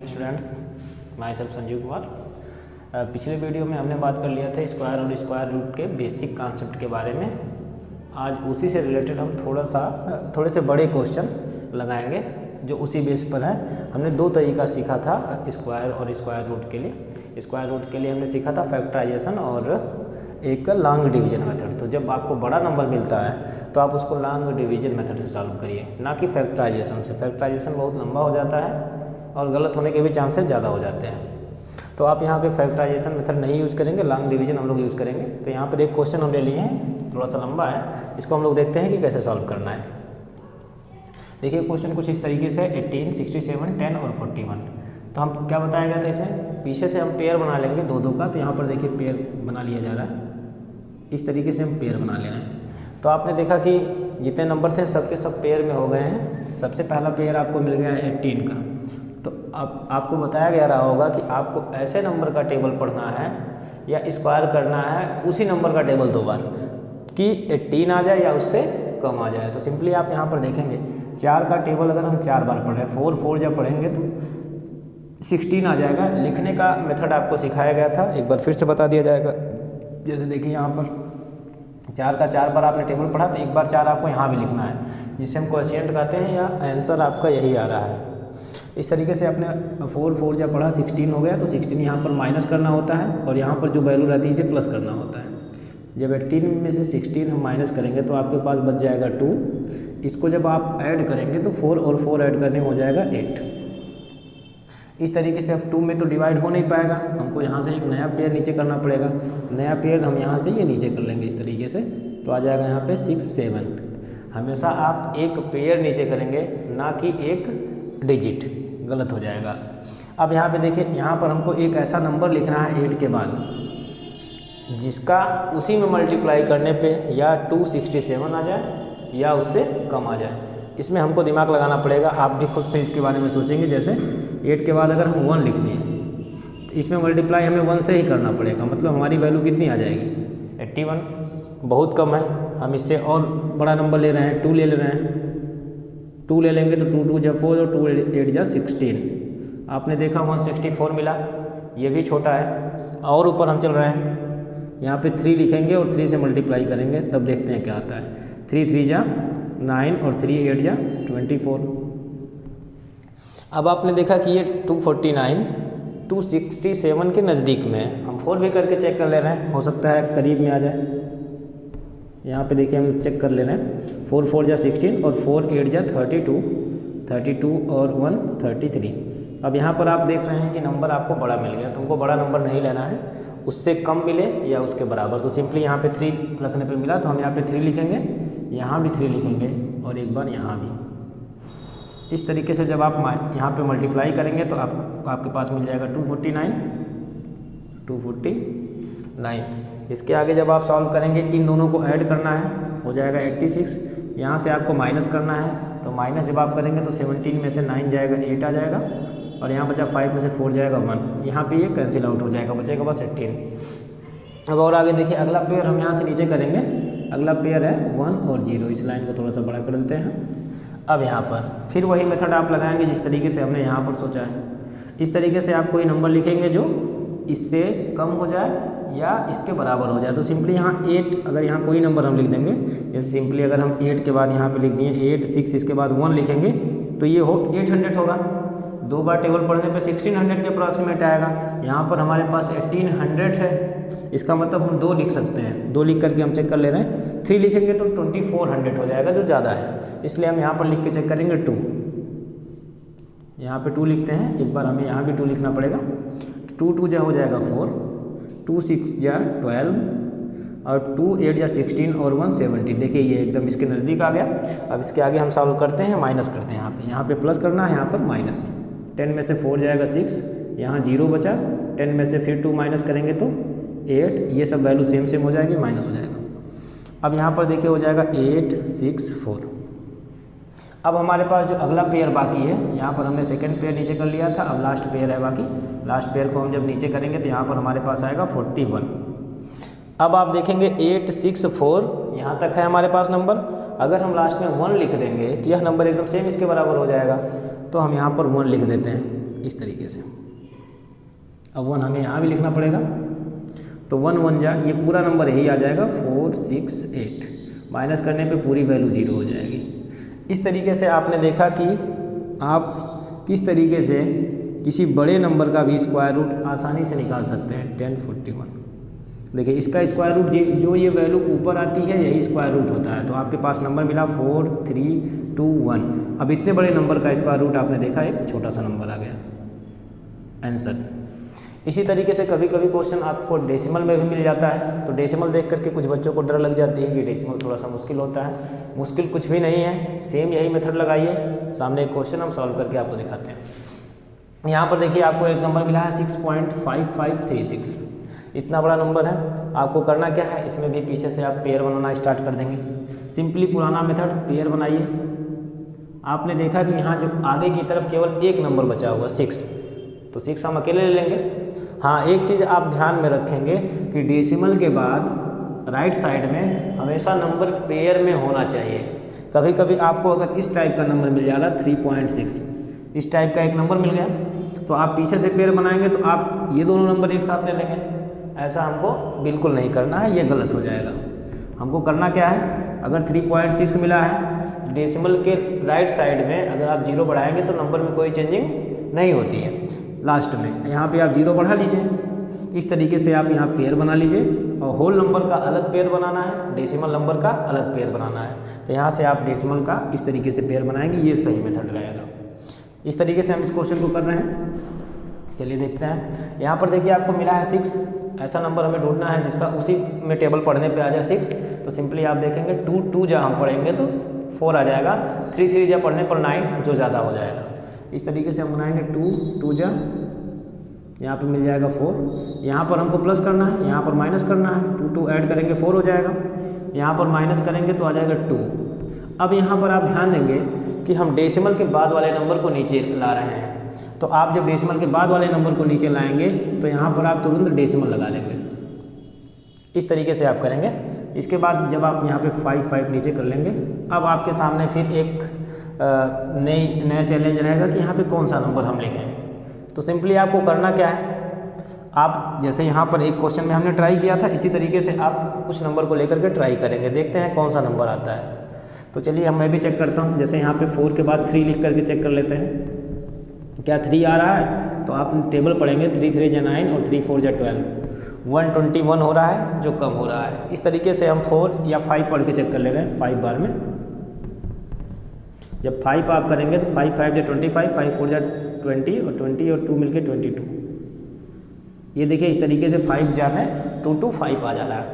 Students, my self Sanjeev Kumar. पिछले video में हमने बात कर लिया था स्क्वायर और स्क्वायर रूट के बेसिक कॉन्सेप्ट के बारे में। आज उसी से रिलेटेड हम थोड़े से बड़े क्वेश्चन लगाएंगे जो उसी बेस पर है। हमने दो तरीका सीखा था स्क्वायर और स्क्वायर रूट के लिए। स्क्वायर रूट के लिए हमने सीखा था फैक्टराइजेशन और एक लॉन्ग डिवीजन मेथड। तो जब आपको बड़ा नंबर मिलता है तो आप उसको लॉन्ग डिवीजन मेथड से सॉल्व करिए, ना कि फैक्टराइजेशन से। फैक्टराइजेशन बहुत लंबा हो जाता है और गलत होने के भी चांसेस ज़्यादा हो जाते हैं। तो आप यहाँ पे फैक्टराइजेशन मेथड नहीं यूज़ करेंगे, लॉन्ग डिवीजन हम लोग यूज़ करेंगे। तो यहाँ पर एक क्वेश्चन हम ले लिए हैं, थोड़ा सा लंबा है, इसको हम लोग देखते हैं कि कैसे सॉल्व करना है। देखिए क्वेश्चन कुछ इस तरीके से 18, 67, 10 और 41। तो हम क्या बताया गया था इसमें, पीछे से हम पेयर बना लेंगे दो दो का। तो यहाँ पर देखिए पेयर बना लिया जा रहा है, इस तरीके से हम पेयर बना ले रहे हैं। तो आपने देखा कि जितने नंबर थे सबके सब पेयर में हो गए हैं। सबसे पहला पेयर आपको मिल गया है 18 का। तो अब आपको बताया गया रहा होगा कि आपको ऐसे नंबर का टेबल पढ़ना है या स्क्वायर करना है उसी नंबर का टेबल दो बार, कि 18 आ जाए या उससे कम आ जाए। तो सिंपली आप यहाँ पर देखेंगे 4 का टेबल अगर हम 4 बार पढ़ रहे हैं, 4 जब पढ़ेंगे तो 16 आ जाएगा। लिखने का मेथड आपको सिखाया गया था, एक बार फिर से बता दिया जाएगा। जैसे देखिए यहाँ पर 4 का 4 बार आपने टेबल पढ़ा तो एक बार 4 आपको यहाँ भी लिखना है, जिसे हम क्वोशिएंट कहते हैं, या आंसर आपका यही आ रहा है। इस तरीके से आपने 4 जब पढ़ा 16 हो गया तो 16 यहाँ पर माइनस करना होता है और यहाँ पर जो वैल्यू रहती है इसे प्लस करना होता है। जब 18 में से 16 हम माइनस करेंगे तो आपके पास बच जाएगा 2। इसको जब आप ऐड करेंगे तो 4 और 4 ऐड करने में हो जाएगा 8। इस तरीके से अब 2 में तो डिवाइड हो नहीं पाएगा, हमको यहाँ से एक नया पेयर नीचे करना पड़ेगा। नया पेयर हम यहाँ से ये नीचे कर लेंगे इस तरीके से, तो आ जाएगा यहाँ पे 6, 7। हमेशा आप एक पेयर नीचे करेंगे, ना कि एक डिजिट, गलत हो जाएगा। अब यहाँ पे देखिए, यहाँ पर हमको एक ऐसा नंबर लिखना है 8 के बाद जिसका उसी में मल्टीप्लाई करने पे या 267 आ जाए या उससे कम आ जाए। इसमें हमको दिमाग लगाना पड़ेगा, आप भी खुद से इसके बारे में सोचेंगे। जैसे 8 के बाद अगर हम 1 लिख दिए तो इसमें मल्टीप्लाई हमें 1 से ही करना पड़ेगा, मतलब हमारी वैल्यू कितनी आ जाएगी, 81। बहुत कम है, हम इससे और बड़ा नंबर ले रहे हैं, 2 ले रहे हैं। 2 ले लेंगे तो 2 2 जा 4 और 2 8 जा 16। आपने देखा 164 मिला, ये भी छोटा है। और ऊपर हम चल रहे हैं, यहाँ पे 3 लिखेंगे और 3 से मल्टीप्लाई करेंगे, तब देखते हैं क्या आता है। 3 3 जा 9 और 3 8 जा 24। अब आपने देखा कि ये 249 267 के नज़दीक में है। हम 4 भी करके चेक कर ले रहे हैं, हो सकता है करीब में आ जाए। यहाँ पे देखिए हम चेक कर ले रहे हैं, 4 4 जा 16 और 4 8 जा 32 और 1 33। अब यहाँ पर आप देख रहे हैं कि नंबर आपको बड़ा मिल गया। तुमको बड़ा नंबर नहीं लेना है, उससे कम मिले या उसके बराबर। तो सिंपली यहाँ पे 3 रखने पे मिला तो हम यहाँ पे 3 लिखेंगे, यहाँ भी 3 लिखेंगे और एक बार यहाँ भी। इस तरीके से जब आप यहाँ पे मल्टीप्लाई करेंगे तो आपके पास मिल जाएगा 249। इसके आगे जब आप सॉल्व करेंगे, इन दोनों को ऐड करना है, हो जाएगा 86। यहाँ से आपको माइनस करना है, तो माइनस जब आप करेंगे तो 17 में से 9 जाएगा 8 आ जाएगा, और यहाँ बचा 5 में से 4 जाएगा 1। यहाँ पे ये कैंसिल आउट हो जाएगा, बचेगा बस 18। अब और आगे देखिए, अगला पेयर हम यहाँ से नीचे करेंगे। अगला पेयर है 1 और 0। इस लाइन को थोड़ा सा बड़ा कर देते हैं। अब यहाँ पर फिर वही मेथड आप लगाएंगे जिस तरीके से हमने यहाँ पर सोचा है। इस तरीके से आप कोई नंबर लिखेंगे जो इससे कम हो जाए या इसके बराबर हो जाए। तो सिंपली यहाँ 8, अगर यहाँ कोई नंबर हम लिख देंगे, जैसे सिंपली अगर हम 8 के बाद यहाँ पे लिख दिए 8 6, इसके बाद 1 लिखेंगे तो ये 800 होगा। 2 बार टेबल पढ़ने पे 1600 के अप्रॉक्सीमेट आएगा। यहाँ पर हमारे पास 1800 है, इसका मतलब हम 2 लिख सकते हैं। 2 लिख करके हम चेक कर ले रहे हैं। 3 लिखेंगे तो 2400 हो जाएगा, जो ज़्यादा है, इसलिए हम यहाँ पर लिख के चेक करेंगे 2। यहाँ पे 2 लिखते हैं, एक बार हमें यहाँ भी 2 लिखना पड़ेगा। 2 2 जा हो जाएगा 4, 2 6 जा 12 और 2 8 जा 16 और 1 70। देखिए ये एकदम इसके नज़दीक आ गया। अब इसके आगे हम सॉल्व करते हैं, माइनस करते हैं। यहाँ पे प्लस करना है, यहाँ पर माइनस। 10 में से 4 जाएगा 6, यहाँ 0 बचा। 10 में से फिर 2 माइनस करेंगे तो 8, ये सब वैल्यू सेम हो जाएगी, माइनस हो जाएगा। अब यहाँ पर देखिए हो जाएगा 8 6 4। अब हमारे पास जो अगला पेयर बाकी है, यहाँ पर हमने सेकंड पेयर नीचे कर लिया था, अब लास्ट पेयर है बाकी। लास्ट पेयर को हम जब नीचे करेंगे तो यहाँ पर हमारे पास आएगा 41। अब आप देखेंगे 8 6 4 यहाँ तक है हमारे पास नंबर। अगर हम लास्ट में 1 लिख देंगे तो यह नंबर एकदम सेम इसके बराबर हो जाएगा। तो हम यहाँ पर 1 लिख देते हैं। इस तरीके से। अब 1 हमें यहाँ भी लिखना पड़ेगा, तो 1 1 जा, ये पूरा नंबर यही आ जाएगा 4 6 8, माइनस करने पे पूरी वैल्यू 0 हो जाएगी। इस तरीके से आपने देखा कि आप किस तरीके से किसी बड़े नंबर का भी स्क्वायर रूट आसानी से निकाल सकते हैं। 1041 देखिए, इसका स्क्वायर रूट जो ये वैल्यू ऊपर आती है यही स्क्वायर रूट होता है। तो आपके पास नंबर मिला 4 3 2 1। अब इतने बड़े नंबर का स्क्वायर रूट आपने देखा, एक छोटा सा नंबर आ गया आंसर। इसी तरीके से कभी कभी क्वेश्चन आपको डेसिमल में भी मिल जाता है, तो डेसिमल देख करके कुछ बच्चों को डर लग जाती है कि डेसिमल थोड़ा सा मुश्किल होता है। मुश्किल कुछ भी नहीं है, सेम यही मेथड लगाइए। सामने एक क्वेश्चन हम सॉल्व करके आपको दिखाते हैं। यहाँ पर देखिए आपको एक नंबर मिला है 6.5536, इतना बड़ा नंबर है। आपको करना क्या है, इसमें भी पीछे से आप पेयर बनाना स्टार्ट कर देंगे। सिंपली पुराना मेथड पेयर बनाइए। आपने देखा कि यहाँ जो आगे की तरफ केवल एक नंबर बचा हुआ 6, तो 6 हम अकेले ले लेंगे। हाँ, एक चीज़ आप ध्यान में रखेंगे कि डेसिमल के बाद राइट साइड में हमेशा नंबर पेयर में होना चाहिए। कभी कभी आपको अगर इस टाइप का नंबर मिल जा रहा 3.6, इस टाइप का एक नंबर मिल गया, तो आप पीछे से पेयर बनाएंगे तो आप ये दोनों नंबर एक साथ ले लेंगे। ऐसा हमको बिल्कुल नहीं करना है, ये गलत हो जाएगा। हमको करना क्या है, अगर 3.6 मिला है, डेसिमल के राइट साइड में अगर आप 0 बढ़ाएंगे तो नंबर में कोई चेंजिंग नहीं होती है। लास्ट में यहाँ पे आप 0 बढ़ा लीजिए। इस तरीके से आप यहाँ पेयर बना लीजिए, और होल नंबर का अलग पेयर बनाना है, डेसिमल नंबर का अलग पेयर बनाना है। तो यहाँ से आप डेसिमल का इस तरीके से पेयर बनाएंगे, ये सही मेथड रहेगा। इस तरीके से हम इस क्वेश्चन को कर रहे हैं। चलिए देखते हैं। यहाँ पर देखिए आपको मिला है 6, ऐसा नंबर हमें ढूंढना है जिसका उसी में टेबल पढ़ने पे आ जाए 6। तो सिंपली आप देखेंगे 2 2 जा हम पढ़ेंगे तो 4 आ जाएगा, 3 3 जा पढ़ने पर 9 जो ज़्यादा हो जाएगा। इस तरीके से हम बनाएंगे 2 2 जा, यहाँ पे मिल जाएगा 4। यहाँ पर हमको प्लस करना है, यहाँ पर माइनस करना है। 2 2 ऐड करेंगे 4 हो जाएगा, यहाँ पर माइनस करेंगे तो आ जाएगा 2। अब यहाँ पर आप ध्यान देंगे कि हम डेसिमल के बाद वाले नंबर को नीचे ला रहे हैं। तो आप जब डेसिमल के बाद वाले नंबर को नीचे लाएंगे तो यहाँ पर आप तुरंत डेसिमल लगा लेंगे। इस तरीके से आप करेंगे। इसके बाद जब आप यहाँ पे 5 5 नीचे कर लेंगे, अब आपके सामने फिर एक नया चैलेंज रहेगा कि यहाँ पे कौन सा नंबर हम लिखें। तो सिंपली आपको करना क्या है, आप जैसे यहाँ पर एक क्वेश्चन में हमने ट्राई किया था, इसी तरीके से आप कुछ नंबर को लेकर के ट्राई करेंगे, देखते हैं कौन सा नंबर आता है। तो चलिए मैं भी चेक करता हूँ। जैसे यहाँ पे 4 के बाद 3 लिख करके चेक कर लेते हैं, क्या 3 आ रहा है। तो आप टेबल पढ़ेंगे 3 3 जा 9 और 3 4 जा 12, 121 हो रहा है जो कम हो रहा है। इस तरीके से हम 4 या 5 पढ़ के चेक कर ले रहे हैं 5 बार में। जब 5 आप करेंगे तो 5 5 जा 25, 5 4 जा 20 और 20 और 2 मिलके 22। ये देखिए इस तरीके से 5 जा में 2 2 5 आ जा रहा है।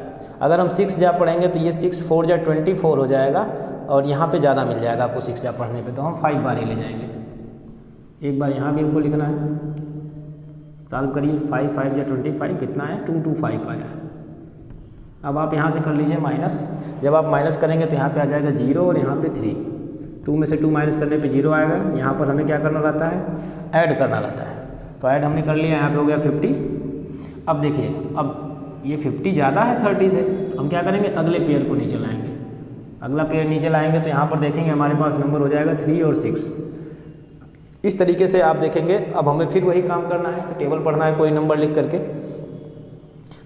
अगर हम 6 जा पढ़ेंगे तो ये 6 4 जा 24 हो जाएगा, और यहाँ पे ज़्यादा मिल जाएगा आपको 6 जा पढ़ने पे, तो हम 5 बार ही ले जाएंगे। एक बार यहाँ भी हमको लिखना है, सॉल्व करिए। 5 5 जा 25 कितना है, 2 2 5 आया। अब आप यहाँ से कर लीजिए माइनस। जब आप माइनस करेंगे तो यहाँ पे आ जाएगा 0 और यहाँ पे 3। 2 में से 2 माइनस करने पे 0 आएगा। यहाँ पर हमें क्या करना रहता है, ऐड करना रहता है। तो ऐड हमने कर लिया, यहाँ पे हो गया 50। अब देखिए, अब ये 50 ज़्यादा है 30 से, तो हम क्या करेंगे, अगले पेयर को नीचे लाएंगे। अगला पेयर नीचे लाएंगे तो यहाँ पर देखेंगे हमारे पास नंबर हो जाएगा 3 और 6। इस तरीके से आप देखेंगे। अब हमें फिर वही काम करना है, टेबल पढ़ना है कोई नंबर लिख करके।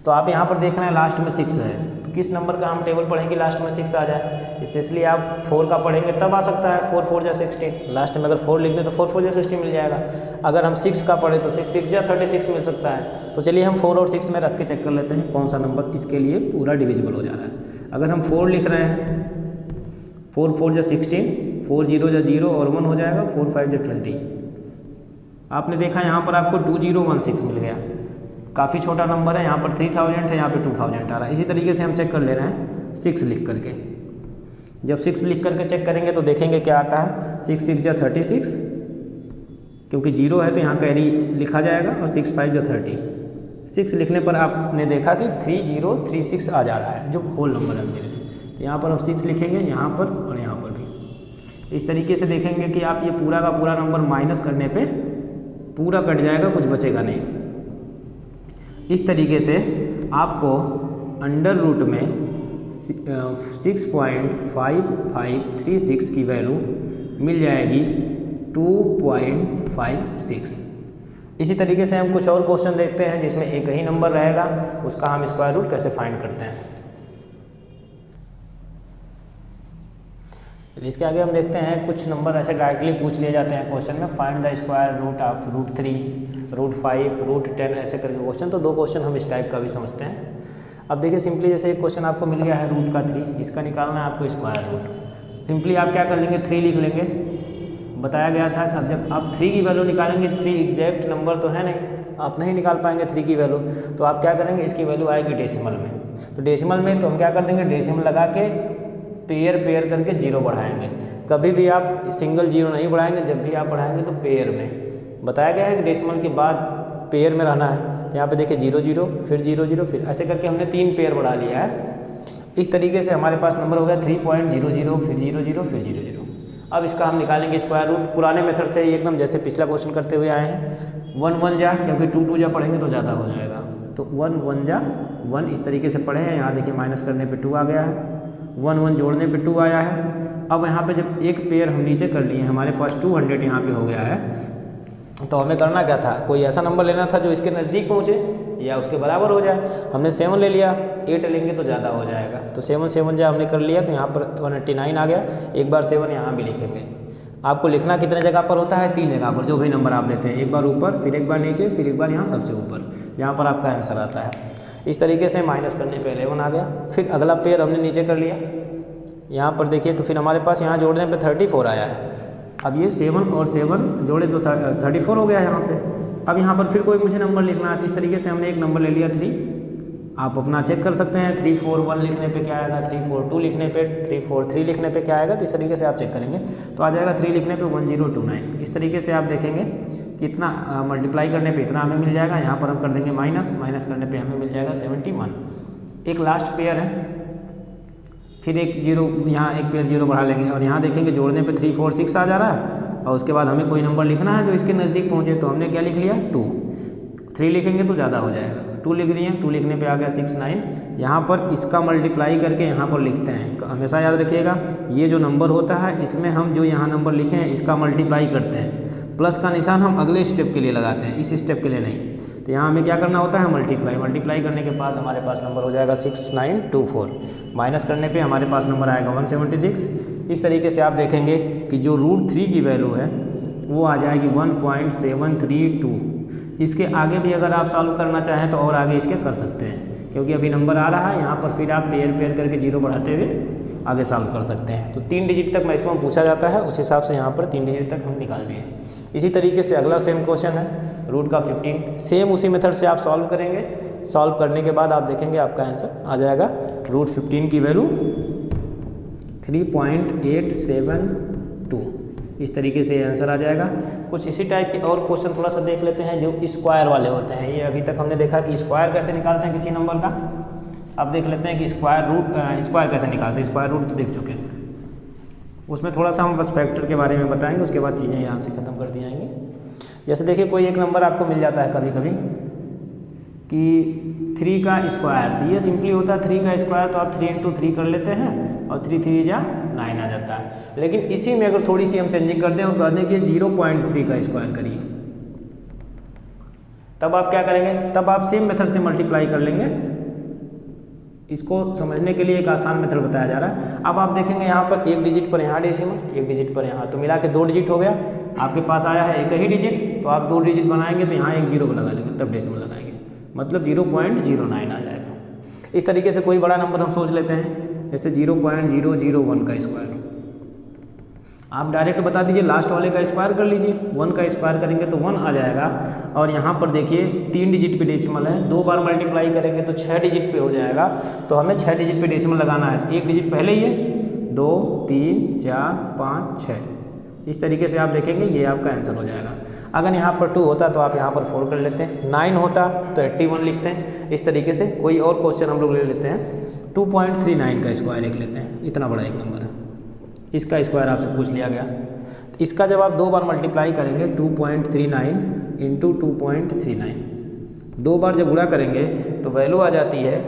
तो आप यहाँ पर देख रहे हैं लास्ट में 6 है, तो किस नंबर का हम टेबल पढ़ेंगे लास्ट में 6 आ जाए। स्पेशली आप 4 का पढ़ेंगे तब आ सकता है, 4 4 जा 16। लास्ट में अगर 4 लिख दें तो 4 4 जा 16 मिल जाएगा। अगर हम 6 का पढ़े तो 6 6 जा 36 मिल सकता है। तो चलिए हम 4 और 6 में रख के चेक कर लेते हैं कौन सा नंबर इसके लिए पूरा डिविजिबल हो जा रहा है। अगर हम 4 लिख रहे हैं, 4 4 जा 16, 4 0 जा 0 और 1 हो जाएगा, 4 5 जा 20। आपने देखा यहाँ पर आपको 2016 मिल गया। काफ़ी छोटा नंबर है, यहाँ पर 3000 है, यहाँ पे 2000 आ रहा है। इसी तरीके से हम चेक कर ले रहे हैं 6 लिख करके। जब 6 लिख करके चेक करेंगे तो देखेंगे क्या आता है, 6 6 जा 36, क्योंकि 0 है तो यहाँ कैरी लिखा जाएगा, और 6 5 जा 30। 6 लिखने पर आपने देखा कि 3036 आ जा रहा है, जो होल नंबर है मेरे लिए। तो यहाँ पर हम 6 लिखेंगे, यहाँ पर और यहाँ पर भी। इस तरीके से देखेंगे कि आप ये पूरा का पूरा नंबर माइनस करने पे पूरा कट जाएगा, कुछ बचेगा नहीं। इस तरीके से आपको अंडर रूट में 6.5536 की वैल्यू मिल जाएगी 2.56। इसी तरीके से हम कुछ और क्वेश्चन देखते हैं जिसमें एक ही नंबर रहेगा, उसका हम स्क्वायर रूट कैसे फाइंड करते हैं। इसके आगे हम देखते हैं कुछ नंबर ऐसे डायरेक्टली पूछ लिए जाते हैं क्वेश्चन में, find the square root of √3, √5, √10 ऐसे करके क्वेश्चन। तो 2 क्वेश्चन हम इस टाइप का भी समझते हैं। अब देखिए सिंपली जैसे एक क्वेश्चन आपको मिल गया है रूट का 3, इसका निकालना है आपको स्क्वायर रूट। सिंपली आप क्या कर लेंगे, 3 लिख लेंगे। बताया गया था अब जब आप 3 की वैल्यू निकालेंगे, 3 एग्जैक्ट नंबर तो है नहीं, आप नहीं निकाल पाएंगे 3 की वैल्यू, तो आप क्या करेंगे, इसकी वैल्यू आएगी डेसिमल में। तो डेसिमल में तो हम क्या कर देंगे, डेसिमल लगा के पेयर करके 0 बढ़ाएंगे। कभी भी आप सिंगल 0 नहीं बढ़ाएंगे, जब भी आप बढ़ाएंगे तो पेयर में। बताया गया है कि डेसिमल के बाद पेयर में रहना है। यहाँ पे देखिए 0 0 फिर 0 0 फिर ऐसे करके हमने 3 पेयर बढ़ा लिया है। इस तरीके से हमारे पास नंबर हो गया 3.00 फिर 0 0 फिर 0 0। अब इसका हम निकालेंगे स्क्वायर रूट पुराने मेथड से ही, एकदम जैसे पिछला क्वेश्चन करते हुए आए हैं। 1 1 जा, क्योंकि 2 2 जा पढ़ेंगे तो ज़्यादा हो जाएगा, तो 1 1 जा 1 इस तरीके से पढ़े हैं। यहाँ देखिए माइनस करने पे 2 आ गया है, 1 1 जोड़ने पे 2 आया है। अब यहाँ पे जब एक पेयर हम नीचे कर लिए, हमारे पास 200 यहाँ पे हो गया है, तो हमें करना क्या था, कोई ऐसा नंबर लेना था जो इसके नज़दीक पहुँचे या उसके बराबर हो जाए। हमने 7 ले लिया, 8 लेंगे तो ज़्यादा हो जाएगा, तो 7 7 जा हमने कर लिया, तो यहाँ पर 189 आ गया। एक बार 7 यहाँ भी लिखेंगे। आपको लिखना कितने जगह पर होता है, 3 जगह पर, जो भी नंबर आप लेते हैं, एक बार ऊपर, फिर एक बार नीचे, फिर एक बार यहाँ सबसे ऊपर, यहाँ पर आपका आंसर आता है। इस तरीके से माइनस करने पे 11 आ गया। फिर अगला पेयर हमने नीचे कर लिया, यहाँ पर देखिए, तो फिर हमारे पास यहाँ जोड़ने पे 34 आया है। अब ये 7 और 7 जोड़े तो 34 हो गया है यहाँ पे। अब यहाँ पर फिर कोई मुझे नंबर लिखना है, तो इस तरीके से हमने एक नंबर ले लिया 3। आप अपना चेक कर सकते हैं, 341 लिखने पे क्या आएगा, 342 लिखने पे, 343 लिखने पे क्या आएगा, तो इस तरीके से आप चेक करेंगे तो आ जाएगा 3 लिखने पे 1029। इस तरीके से आप देखेंगे कि इतना मल्टीप्लाई करने पे इतना हमें मिल जाएगा। यहाँ पर हम कर देंगे माइनस करने पे हमें मिल जाएगा 71। एक लास्ट पेयर है, फिर एक 0, यहाँ एक पेयर 0 बढ़ा लेंगे, और यहाँ देखेंगे जोड़ने पे 3 4 6 आ जा रहा है। और उसके बाद हमें कोई नंबर लिखना है जो इसके नज़दीक पहुँचे, तो हमने क्या लिख लिया, 2। 3 लिखेंगे तो ज़्यादा हो जाएगा, 2 लिख दिए, 2 लिखने पे आ गया 69। यहाँ पर इसका मल्टीप्लाई करके यहाँ पर लिखते हैं। हमेशा याद रखिएगा, ये जो नंबर होता है इसमें हम जो यहाँ नंबर लिखे हैं इसका मल्टीप्लाई करते हैं। प्लस का निशान हम अगले स्टेप के लिए लगाते हैं, इस स्टेप के लिए नहीं। तो यहाँ हमें क्या करना होता है, मल्टीप्लाई करने के बाद हमारे पास नंबर हो जाएगा 6924। माइनस करने पे हमारे पास नंबर आएगा 176। इस तरीके से आप देखेंगे कि जो √3 की वैल्यू है वो आ जाएगी 1.732। इसके आगे भी अगर आप सॉल्व करना चाहें तो और आगे इसके कर सकते हैं, क्योंकि अभी नंबर आ रहा है यहाँ पर, फिर आप पेयर करके 0 बढ़ाते हुए आगे सॉल्व कर सकते हैं। तो 3 डिजिट तक मैक्सिमम पूछा जाता है, उस हिसाब से यहाँ पर 3 डिजिट तक हम निकाल दिए। इसी तरीके से अगला सेम क्वेश्चन है रूट का 15। सेम उसी मेथड से आप सॉल्व करेंगे। सॉल्व करने के बाद आप देखेंगे आपका आंसर आ जाएगा √15 की वैल्यू 3.872। इस तरीके से आंसर आ जाएगा। कुछ इसी टाइप के और क्वेश्चन थोड़ा सा देख लेते हैं जो स्क्वायर वाले होते हैं। ये अभी तक हमने देखा कि स्क्वायर कैसे निकालते हैं किसी नंबर का। अब देख लेते हैं कि स्क्वायर कैसे निकालते हैं। स्क्वायर रूट तो देख चुके हैं, उसमें थोड़ा सा हम बस फैक्टर के बारे में बताएंगे, उसके बाद चीज़ें यहाँ से ख़त्म कर दी जाएंगी। जैसे देखिए कोई एक नंबर आपको मिल जाता है कभी कभी कि 3 का स्क्वायर, तो ये सिंपली होता है 3 का स्क्वायर, तो आप 3 × 3 कर लेते हैं और 3 3 जा 9 आ जाता है। लेकिन इसी में अगर थोड़ी सी हम चेंजिंग कर दें और कह दें कि 0.3 का स्क्वायर करिए, तब आप क्या करेंगे, तब आप सेम मेथड से मल्टीप्लाई कर लेंगे। इसको समझने के लिए एक आसान मेथड बताया जा रहा है। अब आप देखेंगे यहाँ पर 1 डिजिट पर यहाँ डेसिमल, 1 डिजिट पर यहाँ, तो मिला के 2 डिजिट हो गया। आपके पास आया है एक ही डिजिट, तो आप 2 डिजिट बनाएंगे तो यहाँ एक 0 लगा लेंगे, तब डेसिमल लगाएंगे, मतलब 0.09 आ जाएगा। इस तरीके से कोई बड़ा नंबर हम सोच लेते हैं, जैसे 0.001 का स्क्वायर। आप डायरेक्ट बता दीजिए लास्ट वाले का स्क्वायर कर लीजिए, 1 का स्क्वायर करेंगे तो 1 आ जाएगा। और यहाँ पर देखिए 3 डिजिट पे डेसिमल है, 2 बार मल्टीप्लाई करेंगे तो 6 डिजिट पे हो जाएगा। तो हमें 6 डिजिट पे डेसिमल लगाना है, 1 डिजिट पहले ही है, 2 3 4 5 6। इस तरीके से आप देखेंगे ये आपका आंसर हो जाएगा। अगर यहाँ पर 2 होता तो आप यहाँ पर 4 कर लेते हैं, 9 होता तो 81 लिखते हैं। इस तरीके से कोई और क्वेश्चन हम लोग ले लेते हैं, 2.39 का स्क्वायर एक लेते हैं, इतना बड़ा एक नंबर है, इसका स्क्वायर आपसे पूछ लिया गया। इसका जब आप 2 बार मल्टीप्लाई करेंगे 2.39 × 2.39, 2 बार जब गुणा करेंगे तो वैल्यू आ जाती है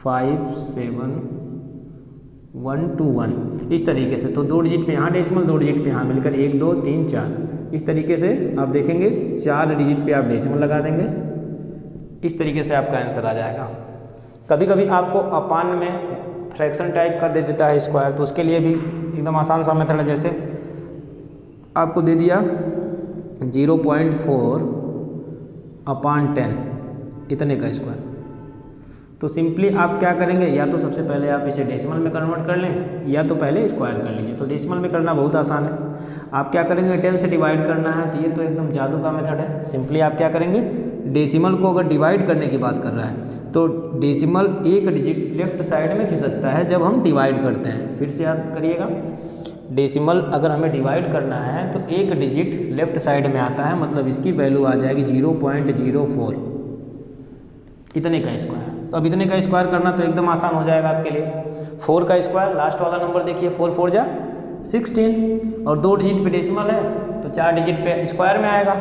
57121। इस तरीके से तो 2 डिजिट पे यहाँ डेसिमल, 2 डिजिट पे यहाँ मिलकर 1 2 3 4 इस तरीके से आप देखेंगे 4 डिजिट पे आप डेसिमल लगा देंगे, इस तरीके से आपका आंसर आ जाएगा। कभी कभी आपको अपान में फ्रैक्शन टाइप का दे देता है स्क्वायर, तो उसके लिए भी एकदम आसान सा मेथड है। जैसे आपको दे दिया 0.4 अपान 10 इतने का स्क्वायर, तो सिंपली आप क्या करेंगे, या तो सबसे पहले आप इसे डेसिमल में कन्वर्ट कर लें या तो पहले स्क्वायर कर लीजिए। तो डेसिमल में करना बहुत आसान है। आप क्या करेंगे, 10 से डिवाइड करना है, तो ये तो एकदम जादू का मेथड है। सिंपली आप क्या करेंगे, डेसिमल को अगर डिवाइड करने की बात कर रहा है तो डेसिमल एक डिजिट लेफ्ट साइड में खिसकता है जब हम डिवाइड करते हैं। फिर से याद करिएगा, डेसिमल अगर हमें डिवाइड करना है तो एक डिजिट लेफ्ट साइड में आता है, मतलब इसकी वैल्यू आ जाएगी 0.04 इतने का स्क्वायर। तो अब इतने का स्क्वायर करना तो एकदम आसान हो जाएगा आपके लिए। 4 का स्क्वायर, लास्ट वाला नंबर देखिए, 4 4 जा 16 और 2 डिजिट पे डेसिमल है तो 4 डिजिट पे स्क्वायर में आएगा।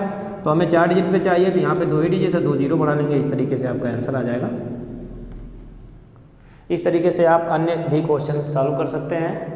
तो हमें 4 डिजिट पे चाहिए तो यहाँ पे 2 ही डिजिट है, 2 जीरो बढ़ा लेंगे, इस तरीके से आपका आंसर आ जाएगा। इस तरीके से आप अन्य भी क्वेश्चन सॉल्व कर सकते हैं।